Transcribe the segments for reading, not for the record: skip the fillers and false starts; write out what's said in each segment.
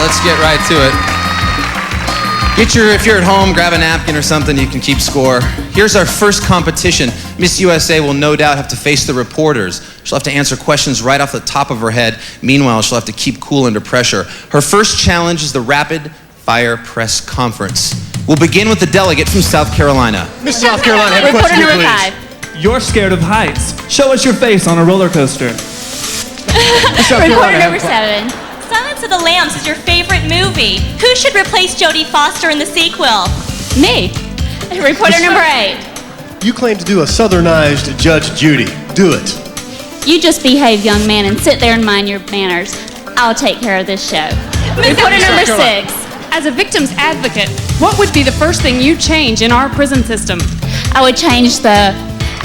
let's get right to it. If you're at home, grab a napkin or something, you can keep score. Here's our first competition. Miss USA will no doubt have to face the reporters. She'll have to answer questions right off the top of her head. Meanwhile, she'll have to keep cool under pressure. Her first challenge is the Rapid Fire Press Conference. We'll begin with the delegate from South Carolina. Miss South Carolina, have a question here, please. You're scared of heights. Show us your face on a roller coaster. Reporter number 7. Silence of the Lambs is your favorite movie. Who should replace Jodie Foster in the sequel? Me. Reporter number 8. You claim to do a southernized Judge Judy. Do it. You just behave, young man, and sit there and mind your manners. I'll take care of this show. Reporter number 6. As a victim's advocate, what would be the first thing you change in our prison system? I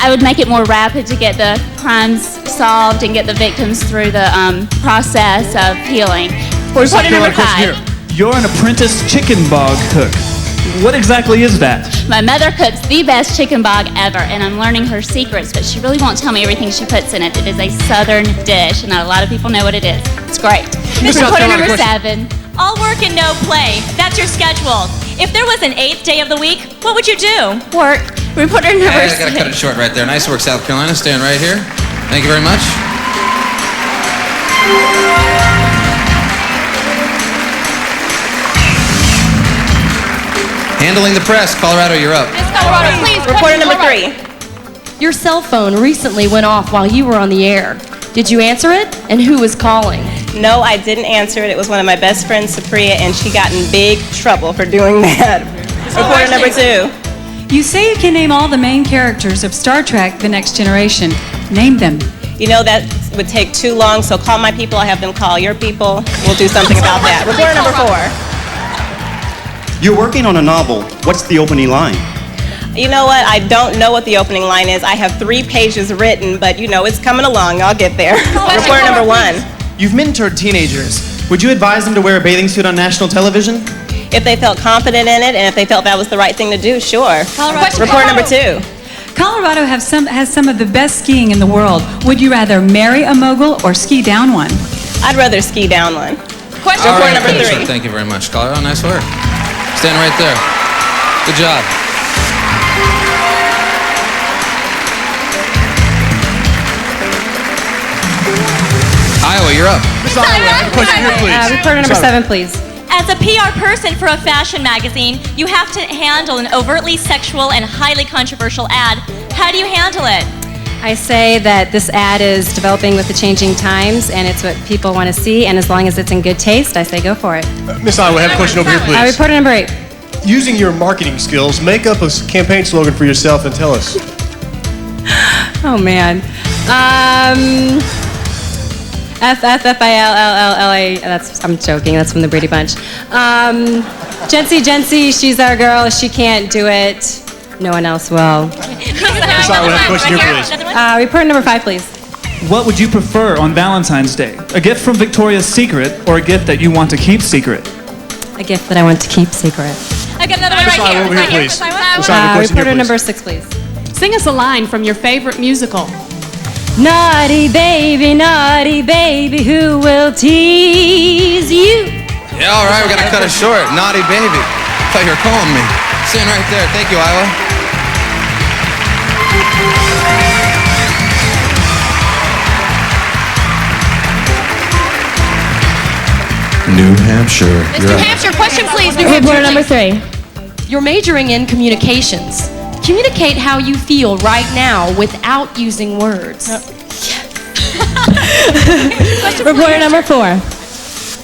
would make it more rapid to get the crimes solved and get the victims through the process of healing. Reporter number 5. You're an apprentice chicken bog cook. What exactly is that? My mother cooks the best chicken bog ever, and I'm learning her secrets, but she really won't tell me everything she puts in it. It is a southern dish, and not a lot of people know what it is. It's great. Reporter number 7. All work and no play. That's your schedule. If there was an 8th day of the week, what would you do? Work. Reporter number 6. I gotta cut it short right there. Nice work, South Carolina. Staying right here. Thank you very much. Handling the press. Colorado, you're up. Miss Colorado, please. Reporter number 3. Your cell phone recently went off while you were on the air. Did you answer it? And who was calling? No, I didn't answer it. It was one of my best friends, Supriya, and she got in big trouble for doing that. Reporter number 2. You say you can name all the main characters of Star Trek: The Next Generation. Name them. You know, that would take too long, so call my people. I'll have them call your people. We'll do something about that. Reporter number 4. You're working on a novel. What's the opening line? You know what? I don't know what the opening line is. I have 3 pages written, but you know, it's coming along. I'll get there. Reporter number 1. You've mentored teenagers. Would you advise them to wear a bathing suit on national television? If they felt confident in it and if they felt that was the right thing to do, sure. Reporter number 2. Colorado has some of the best skiing in the world. Would you rather marry a mogul or ski down one? I'd rather ski down one. Reporter number 3. Thank you very much, Colorado. Nice work. Stand right there. Good job. Iowa, you're up. Miss Iowa, have a question here, please. Reporter number 7, please. As a PR person for a fashion magazine, you have to handle an overtly sexual and highly controversial ad. How do you handle it? I say that this ad is developing with the changing times, and it's what people want to see, and as long as it's in good taste, I say go for it. Miss Iowa, have a question over here, please. Reporter number 8. Using your marketing skills, make up a campaign slogan for yourself and tell us. Oh, man. F-F-F-I-L-L-L-A. I'm joking. That's from the Brady Bunch. Jency, she's our girl. If she can't do it, no one else will. Miss Iowa, have a question here, please. Reporter number 5, please. What would you prefer on Valentine's Day? A gift from Victoria's Secret or a gift that you want to keep secret? A gift that I want to keep secret. I got another one Miss Iowa, over here, please. Miss Iowa, question here, Reporter please. number 6, please. Sing us a line from your favorite musical. Naughty baby, who will tease you? Yeah, all right, we're gonna cut it short. Naughty baby. I thought you were calling me. Stand right there. Thank you, Iowa. New Hampshire. Miss New Hampshire, question please. New Reporter Hampshire, number 3. You're majoring in communications. Communicate how you feel right now without using words. Reporter number 4.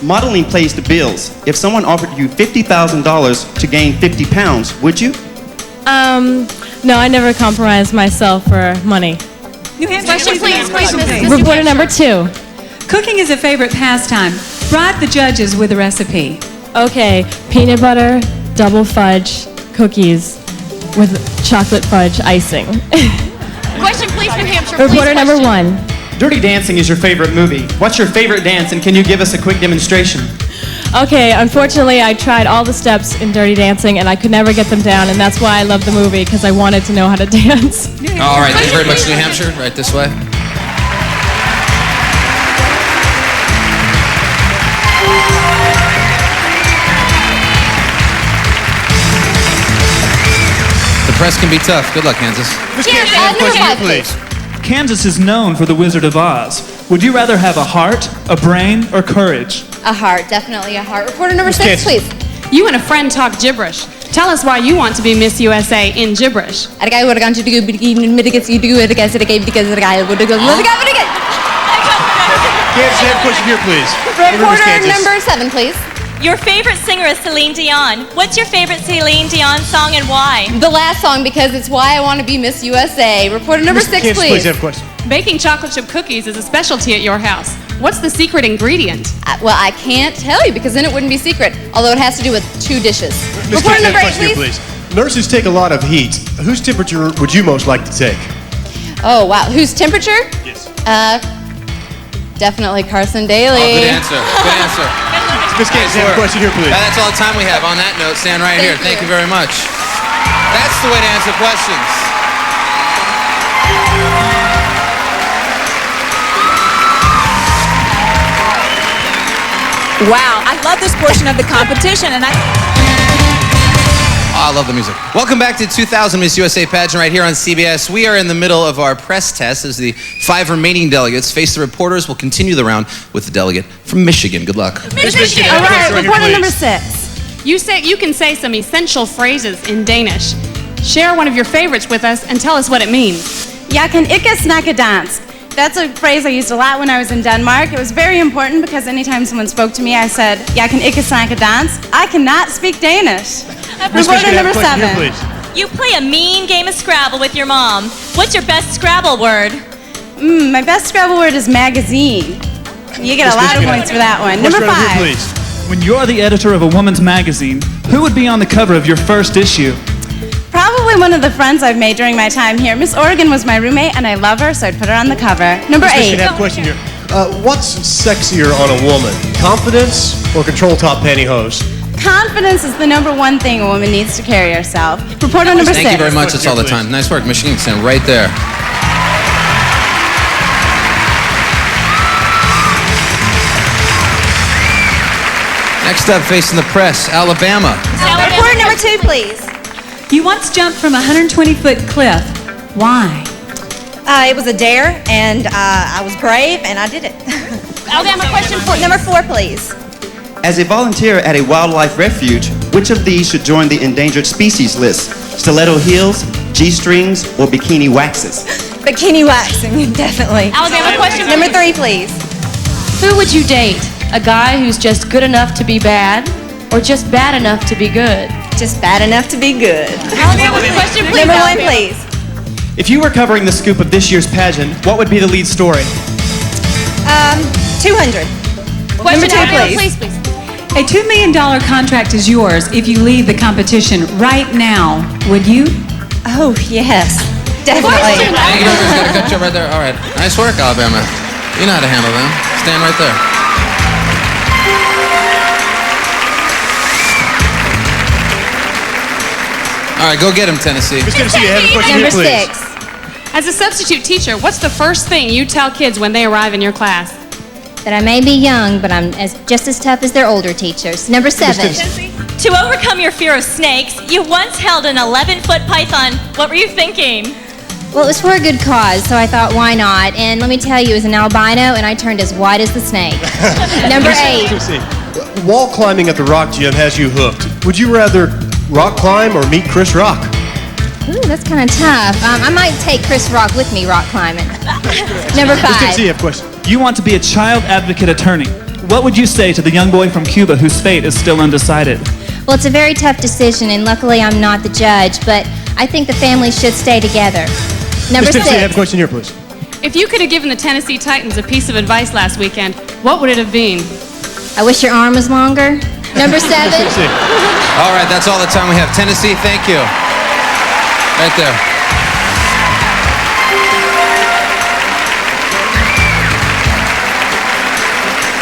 Modeling pays the bills. If someone offered you $50,000 to gain 50 pounds, would you? No, I never compromise myself for money. New Hampshire, question please. Reporter number 2. Cooking is a favorite pastime. Bribe the judges with a recipe. Okay, peanut butter, double fudge, cookies with chocolate fudge icing. Question please, New Hampshire. Reporter number 1. Dirty Dancing is your favorite movie. What's your favorite dance, and can you give us a quick demonstration? Okay, unfortunately, I tried all the steps in Dirty Dancing, and I could never get them down, and that's why I love the movie, because I wanted to know how to dance. All right, thank you very much, New Hampshire. Right this way. press can be tough. Good luck, Kansas. Miss Kansas, you have a question here, please. Kansas is known for the Wizard of Oz. Would you rather have a heart, a brain, or courage? A heart, definitely a heart. Reporter number Miss 6, Kansas. please. You and a friend talk gibberish. Tell us why you want to be Miss USA in gibberish. The guy would have gone to do mitigate you do it because the guy would have gone. Kansas, you have a question here, please. Reporter number 7, please. Your favorite singer is Celine Dion. What's your favorite Celine Dion song and why? The last song, because it's why I want to be Miss USA. Reporter number 6, Kansas, please. please have a question. Baking chocolate chip cookies is a specialty at your house. What's the secret ingredient? Well, I can't tell you because then it wouldn't be secret. Although it has to do with 2 dishes. Miss Reporter Kansas, you have number a 8, question here, please. please. Nurses take a lot of heat. Whose temperature would you most like to take? Oh wow, whose temperature? Yes. Definitely Carson Daly. Oh, good answer. Good answer. Miss Kansas, you have a question here, please. That's all the time we have. On that note, stand right here. Thank you very much. That's the way to answer questions. Wow, I love this portion of the competition, and Oh, I love the music. Welcome back to 2000 Miss USA pageant right here on CBS. We are in the middle of our press test as the 5 remaining delegates face the reporters. We'll continue the round with the delegate from Michigan. Good luck. Miss Michigan, All have a right, question right here, reporter number please. 6. You can say some essential phrases in Danish. Share one of your favorites with us and tell us what it means. Jeg kan ikke snakke dansk. That's a phrase I used a lot when I was in Denmark. It was very important because anytime someone spoke to me, I said, Jeg kan ikke snakke dansk. I cannot speak Danish. Miss Reporter Michigan, have a number question 7. here, please. You play a mean game of Scrabble with your mom. What's your best Scrabble word? My best Scrabble word is magazine. You get a Miss lot of Michigan, points for that one. Question Number right 5. here, please. When you're the editor of a woman's magazine, who would be on the cover of your first issue? Probably one of the friends I've made during my time here. Miss Oregon was my roommate, and I love her, so I'd put her on the cover. Number Miss 8. Michigan, have a question here. What's sexier on a woman? Confidence or control top pantyhose? Confidence is the number 1 thing a woman needs to carry herself. Reporter number 6. Thank you very much. That's all the time. Nice work, Michigan. Stand right there. Next up, facing the press, Alabama. reporter number 2, please. You once jumped from a 120-foot cliff. Why? It was a dare, and I was brave, and I did it. Alabama, question for Number 4, please. As a volunteer at a wildlife refuge, which of these should join the endangered species list? Stiletto heels, G-strings, or bikini waxes? Bikini waxing, definitely. Alabama, question Number 3, please. Who would you date? A guy who's just good enough to be bad, or just bad enough to be good? Just bad enough to be good. Alabama, question please. Number 1, Alabama. please. If you were covering the scoop of this year's pageant, what would be the lead story? 200. Question Number 2, Alabama, please. please. A $2 million contract is yours if you leave the competition right now. Would you? Oh, yes. Definitely. Thank you. Got a good job right there. All right. Nice work, Alabama. You know how to handle them. Stand right there. All right, go get him, Tennessee. Miss Tennessee, you have a question here, Number please. 6. As a substitute teacher, what's the first thing you tell kids when they arrive in your class? That I may be young, but I'm just as tough as their older teachers. Number 7. To overcome your fear of snakes, you once held an 11-foot python. What were you thinking? Well, it was for a good cause, so I thought, why not? And let me tell you, it was an albino, and I turned as white as the snake. Number 8. Tennessee, wall climbing at the Rock Gym has you hooked. Would you rather rock climb or meet Chris Rock? Ooh, that's kind of tough. I might take Chris Rock with me rock climbing. Number Miss Tennessee, 5. you have a question. You want to be a child advocate attorney. What would you say to the young boy from Cuba whose fate is still undecided? Well, it's a very tough decision, and luckily I'm not the judge, but I think the family should stay together. Number Miss Tennessee, you have a 6. question here, please. If you could have given the Tennessee Titans a piece of advice last weekend, what would it have been? I wish your arm was longer. Number 7. Tennessee. All right, that's all the time we have. Tennessee, thank you. Right there.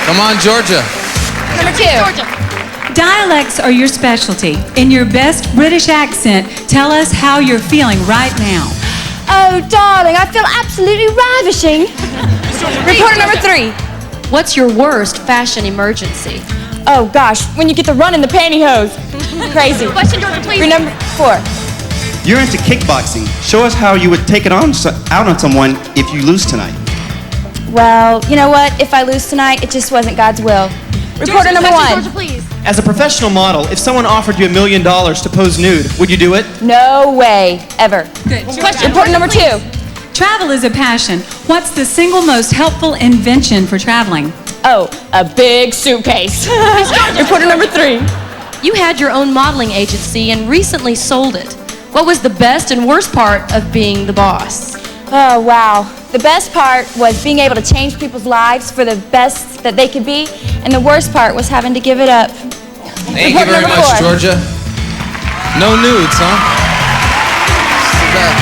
Come on, Georgia. Number 2. Dialects are your specialty. In your best British accent, tell us how you're feeling right now. Oh, darling, I feel absolutely ravishing. Reporter number 3. What's your worst fashion emergency? Oh, gosh, when you get the run in the pantyhose. Crazy. Question, Georgia, please. Number 4. You're into kickboxing. Show us how you would take it out on someone if you lose tonight. Well, you know what? If I lose tonight, it just wasn't God's will. Reporter number 1. As a professional model, if someone offered you $1 million to pose nude, would you do it? No way, ever. Good. Reporter number 2. Travel is a passion. What's the single most helpful invention for traveling? Oh, a big suitcase. Reporter number 3. You had your own modeling agency and recently sold it. What was the best and worst part of being the boss? Oh, wow. The best part was being able to change people's lives for the best that they could be, and the worst part was having to give it up. Thank you very much, Georgia. No nudes, huh? Too bad.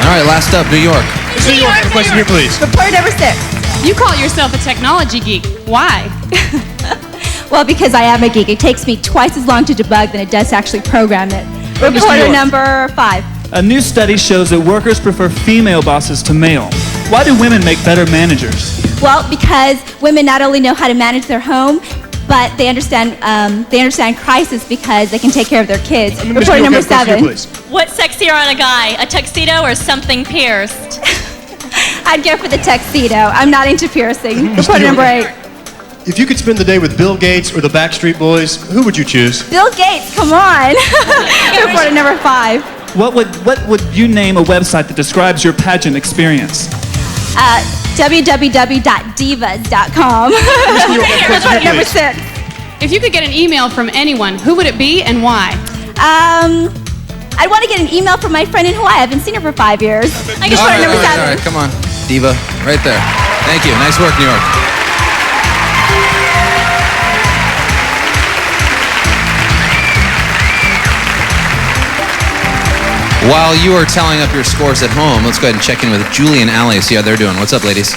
All right, last up, New York. New York, have a question here, please. Reporter number 6. You call yourself a technology geek. Why? Well, because I am a geek. It takes me twice as long to debug than it does to actually program it. Reporter number 5. A new study shows that workers prefer female bosses to male. Why do women make better managers? Well, because women not only know how to manage their home, but they understand crisis because they can take care of their kids. Reporter number 7. What's sexier on a guy, a tuxedo or something pierced? I'd go for the tuxedo. I'm not into piercing. Reporter number 8. If you could spend the day with Bill Gates or the Backstreet Boys, who would you choose? Bill Gates, come on. Reporter number 5. What would you name a website that describes your pageant experience? www.divas.com. Reporter number 6. If you could get an email from anyone, who would it be and why? I'd want to get an email from my friend in Hawaii. I haven't seen her for 5 years. I guess All number 7. right, come on, Diva, right there. Thank you. Nice work, New York. While you are tallying up your scores at home, let's go ahead and check in with Julie and Allie, see how they're doing. What's up, ladies?